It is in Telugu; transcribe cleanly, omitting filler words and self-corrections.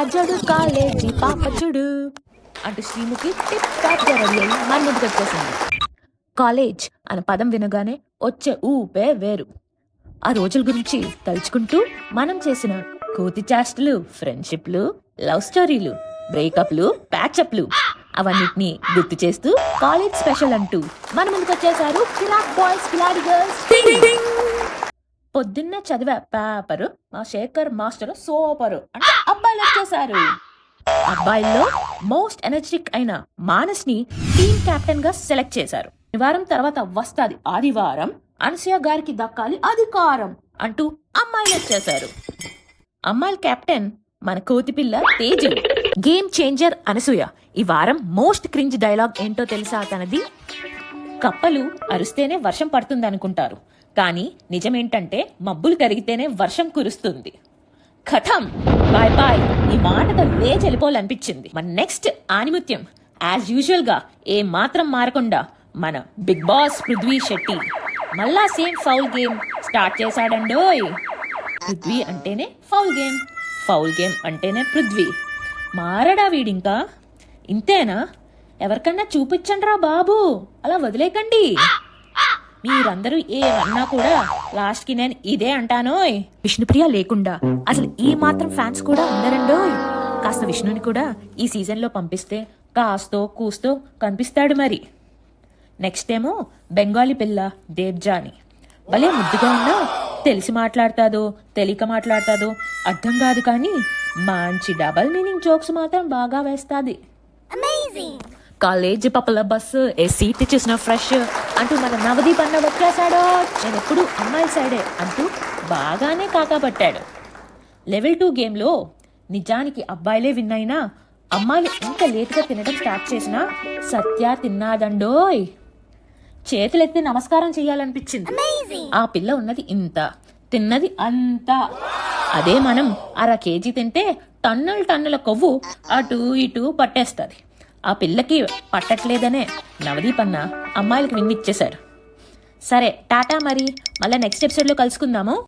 రాజడు కాలేజీ పాపచుడు అంటూ శ్రీముఖి టిప్ టాప్ గా రెడీ అయ్యి మన ముందుకు వచ్చేసింది. కాలేజ్ అనే పదం వినగానే వచ్చే ఊపే వేరు. ఆ రోజుల గురించి తలుచుకుంటూ మనం చేసిన కోతి చేష్టలు, ఫ్రెండ్షిప్లు, లవ్ స్టోరీలు, బ్రేకప్లు, ప్యాచప్లు అవన్నిటిని గుర్తు చేస్తూ కాలేజ్ స్పెషల్ అంటూ మన ముందుకు వచ్చేసారు కిలాక్ బాయ్స్, కిలాడి గర్ల్స్. పొద్దున్నే చదివే పేపరు మా శేఖర్ మాస్టర్ సూపరు అంటే అబ్బాయిలు వచ్చేసారు. అబ్బాయిల్లో మోస్ట్ ఎనర్జెటిక్ అయిన మానస్ ని టీమ్ కెప్టెన్ గా సెలెక్ట్ చేశారు. వారం తర్వాత వస్తాది ఆదివారం, అనసూయ గారికి దక్కాలి అధికారం అంటూ అమ్మాయిలు వచ్చేశారు. అమ్మాయిల కెప్టెన్ మన కోతిపిల్ల తేజు. Game changer Anasuya. ఈ వారం మోస్ట్ క్రింజ్ డైలాగ్ ఏంటో తెలుసా తనది? కప్పలు అరుస్తేనే వర్షం పడుతుంది అనుకుంటారు, కానీ నిజమేంటంటే మబ్బులు కరిగితేనే వర్షం కురుస్తుంది. కథం బాయ్ బాయ్. ఈ మాటతో లేచి వెళ్ళిపోవాలనిపించింది. మన నెక్స్ట్ ఆనిముత్యం యాజ్ యూజువల్ గా ఏ మాత్రం మారకుండా మన బిగ్ బాస్ పృథ్వీ శెట్టి మళ్ళా సేమ్ ఫౌల్ గేమ్ స్టార్ట్ చేశాడండోయ్. పృథ్వీ అంటేనే ఫౌల్ గేమ్, ఫౌల్ గేమ్ అంటేనే పృథ్వీ. మారడా వీడింకా? ఇంతేనా? ఎవరికన్నా చూపించండిరా బాబు, అలా వదిలేకండి. మీరందరూ ఏమన్నా కూడా లాస్ట్ కి నేను ఇదే అంటానోయ్. విష్ణుప్రియ లేకుండా అసలు ఈ మాత్రం ఫ్యాన్స్ కూడా ఉండరండోయ్. కాస్త విష్ణుని కూడా ఈ సీజన్ లో పంపిస్తే కాస్తో కూస్తో కనిపిస్తాడు మరి. నెక్స్ట్ ఏమో బెంగాలీ పిల్ల దేవ్జాని. భలే ముద్దుగా ఉన్నా తెలిసి మాట్లాడతాదో తెలియక మాట్లాడతాదో అర్థం కాదు, కానీ మంచి డబల్ మీనింగ్ జోక్స్ మాత్రం బాగా వేస్తాది. కాలేజ్ పప్పుల బస్సు ఏ సీట్ చూసిన ఫ్రెష్ అంటూ మన నవదీప్ అన్న వచ్చేసాడో. నేను ఎప్పుడు అమ్మాయి సైడే అంటూ బాగానే కాకాపట్టాడు. లెవెల్ 2 గేమ్లో నిజానికి అబ్బాయిలే విన్ అయినా అమ్మాయిలు ఎంత లేటుగా తినడం స్టార్ట్ చేసినా సత్య తిన్నాదండోయ్. చేతులెత్తి నమస్కారం చెయ్యాలనిపించింది. ఆ పిల్ల ఉన్నది ఇంత, తిన్నది అంతా. అదే మనం 1/2 కేజీ తింటే టన్నుల కొవ్వు అటు ఇటు పట్టేస్తుంది. ఆ పిల్లకి పట్టట్లేదనే నవదీప్ అన్న అమ్మాయిలకి విన్నిచ్చేశారు. సరే టాటా మరి, మళ్ళీ నెక్స్ట్ ఎపిసోడ్లో కలుసుకుందాము.